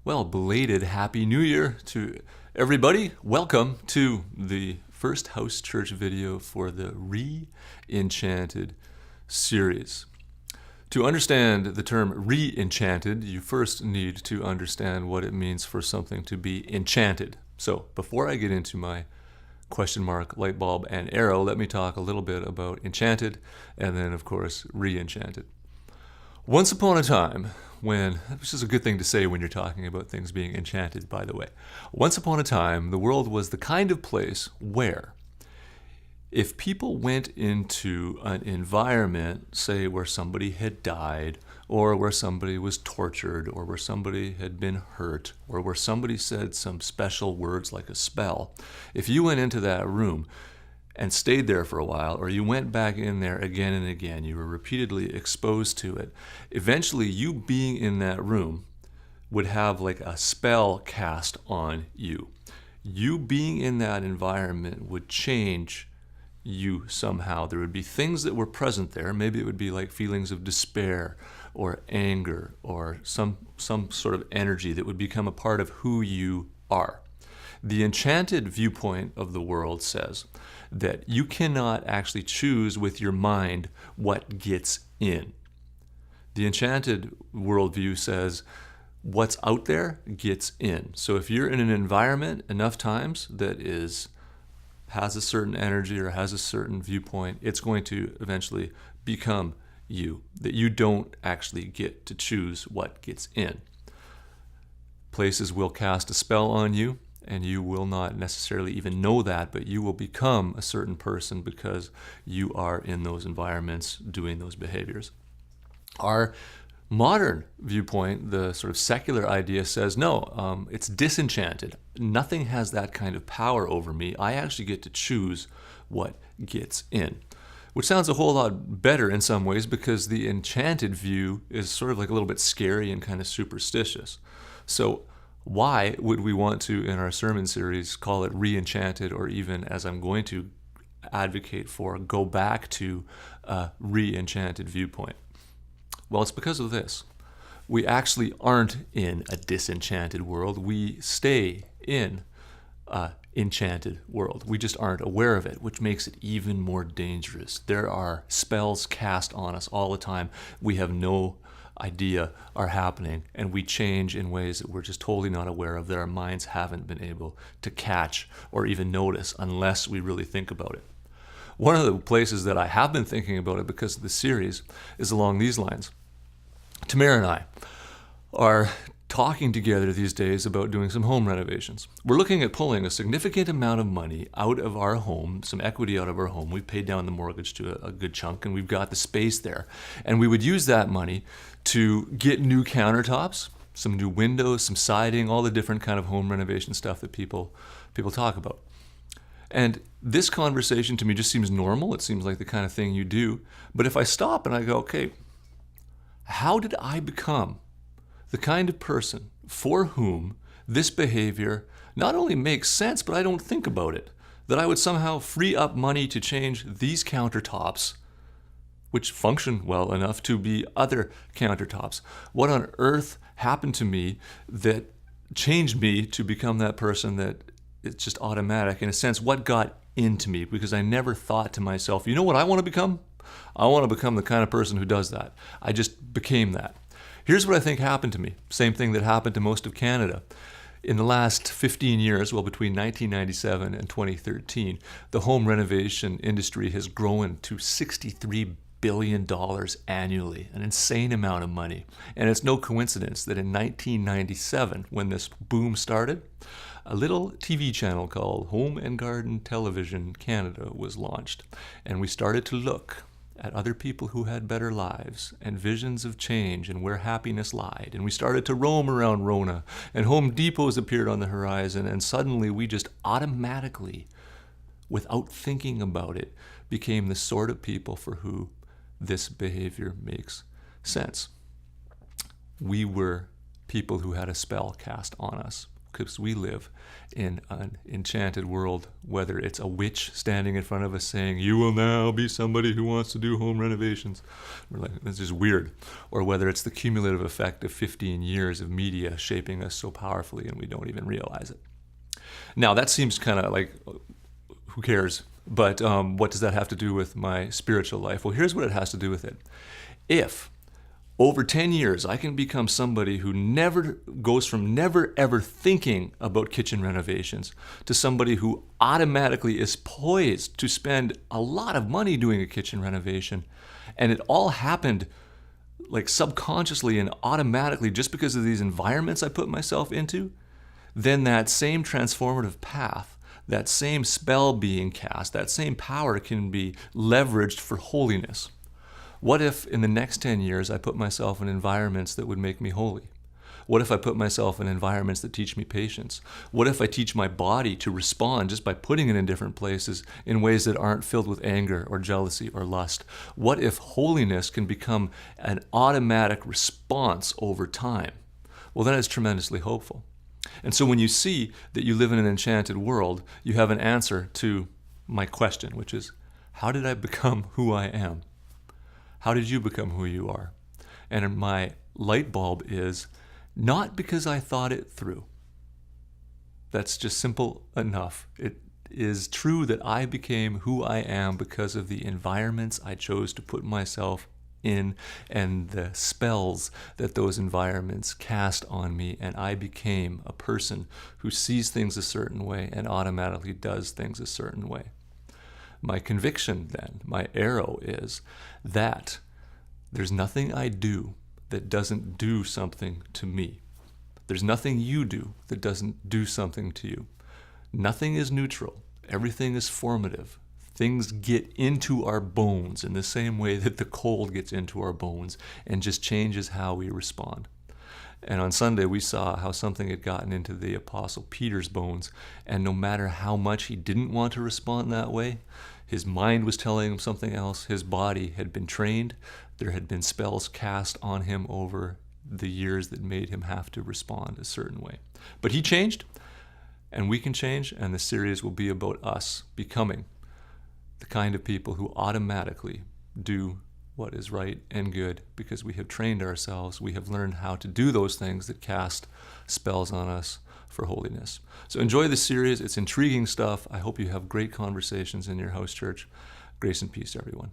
Well, belated Happy New Year to everybody. Welcome to the first house church video for the Enchanted series. To understand the term enchanted, you first need to understand what it means for something to be enchanted. So before I get into my question mark, light bulb, and arrow, let me talk a little bit about enchanted and then, of course, enchanted. Once upon a time, which is a good thing to say when you're talking about things being enchanted, by the way. Once upon a time, the world was the kind of place where if people went into an environment, say where somebody had died, or where somebody was tortured, or where somebody had been hurt, or where somebody said some special words like a spell, if you went into that room and stayed there for a while, or you went back in there again and again, you were repeatedly exposed to it, eventually you being in that room would have like a spell cast on you. You being in that environment would change you somehow. There would be things that were present there. Maybe it would be like feelings of despair or anger or some sort of energy that would become a part of who you are. The enchanted viewpoint of the world says that you cannot actually choose with your mind what gets in. The enchanted worldview says what's out there gets in. So if you're in an environment enough times that has a certain energy or has a certain viewpoint, it's going to eventually become you, that you don't actually get to choose what gets in. Places will cast a spell on you, and you will not necessarily even know that, but you will become a certain person because you are in those environments doing those behaviors. Our modern viewpoint, the sort of secular idea, says no, it's disenchanted. Nothing has that kind of power over me. I actually get to choose what gets in, which sounds a whole lot better in some ways because the enchanted view is sort of like a little bit scary and kind of superstitious. So why would we want to, in our sermon series, call it re-enchanted, or even, as I'm going to advocate for, go back to a re-enchanted viewpoint? Well, it's because of this. We actually aren't in a disenchanted world. We stay in an enchanted world. We just aren't aware of it, which makes it even more dangerous. There are spells cast on us all the time. We have no idea are happening, and we change in ways that we're just totally not aware of, that our minds haven't been able to catch or even notice unless we really think about it. One of the places that I have been thinking about it because of the series is along these lines. Tamara and I are talking together these days about doing some home renovations. We're looking at pulling a significant amount of money out of our home, some equity out of our home. We've paid down the mortgage to a good chunk, and we've got the space there. And we would use that money to get new countertops, some new windows, some siding, all the different kind of home renovation stuff that people talk about. And this conversation to me just seems normal. It seems like the kind of thing you do. But if I stop and I go, okay, how did I become the kind of person for whom this behavior not only makes sense, but I don't think about it? That I would somehow free up money to change these countertops, which function well enough to be other countertops. What on earth happened to me that changed me to become that person that it's just automatic? In a sense, what got into me? Because I never thought to myself, you know what I want to become? I want to become the kind of person who does that. I just became that. Here's what I think happened to me. Same thing that happened to most of Canada. In the last 15 years, well, between 1997 and 2013, the home renovation industry has grown to $63 billion annually, an insane amount of money. And it's no coincidence that in 1997, when this boom started, a little TV channel called Home and Garden Television Canada was launched. And we started to look at other people who had better lives and visions of change and where happiness lied. And we started to roam around Rona, and Home Depots appeared on the horizon, and suddenly we just automatically, without thinking about it, became the sort of people for who this behavior makes sense. We were people who had a spell cast on us. because we live in an enchanted world, whether it's a witch standing in front of us saying, "You will now be somebody who wants to do home renovations." We're like, this is weird. Or whether it's the cumulative effect of 15 years of media shaping us so powerfully and we don't even realize it. Now, that seems kind of like, who cares? But what does that have to do with my spiritual life? Well, here's what it has to do with it. If over 10 years, I can become somebody who never goes from never ever thinking about kitchen renovations to somebody who automatically is poised to spend a lot of money doing a kitchen renovation. And it all happened like subconsciously and automatically just because of these environments I put myself into. Then that same transformative path, that same spell being cast, that same power can be leveraged for holiness. What if in the next 10 years I put myself in environments that would make me holy? What if I put myself in environments that teach me patience? What if I teach my body to respond just by putting it in different places in ways that aren't filled with anger or jealousy or lust? What if holiness can become an automatic response over time? Well, then it's tremendously hopeful. And so when you see that you live in an enchanted world, you have an answer to my question, which is, how did I become who I am? How did you become who you are? And my light bulb is not because I thought it through. That's just simple enough. It is true that I became who I am because of the environments I chose to put myself in and the spells that those environments cast on me, and I became a person who sees things a certain way and automatically does things a certain way. My conviction then, my arrow is that there's nothing I do that doesn't do something to me. There's nothing you do that doesn't do something to you. Nothing is neutral. Everything is formative. Things get into our bones in the same way that the cold gets into our bones and just changes how we respond. And on Sunday, we saw how something had gotten into the Apostle Peter's bones, and no matter how much he didn't want to respond that way, his mind was telling him something else. His body had been trained. There had been spells cast on him over the years that made him have to respond a certain way. But he changed, and we can change, and the series will be about us becoming the kind of people who automatically do what is right and good because we have trained ourselves. We have learned how to do those things that cast spells on us for holiness. So enjoy the series. It's intriguing stuff. I hope you have great conversations in your house church. Grace and peace, everyone.